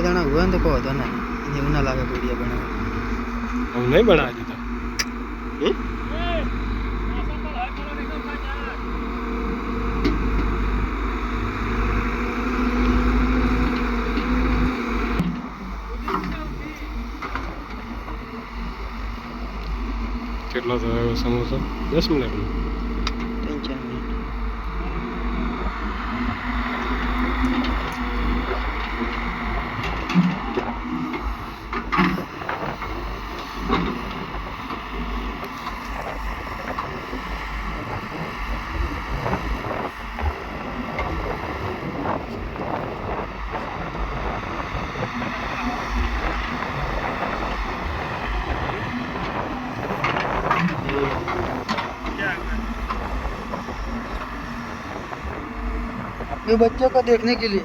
दाना हुआ तो कहो तो ना ये ना लगा वीडियो बना हम नहीं बना देता કેટલો થયો સમોસા 10 મિનિટમાં 3-4 મિનિટ ये बच्चों को देखने के लिए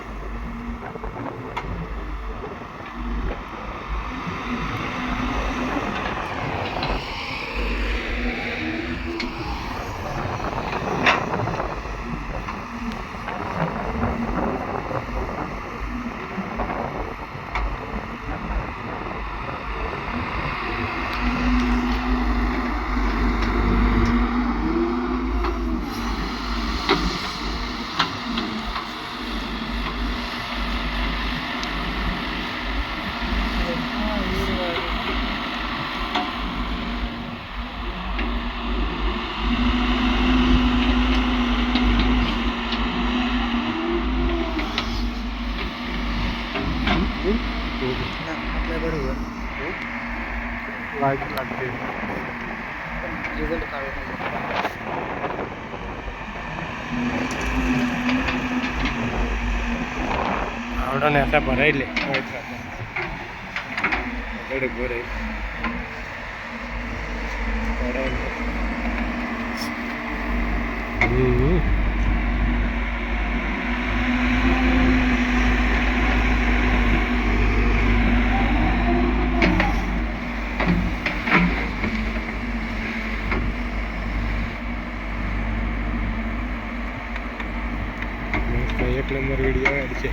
बरोबर लाईट लागते रिझल्ट काढून आवडा असा भरायले भराय एक नंबर वीडियो ऐड છે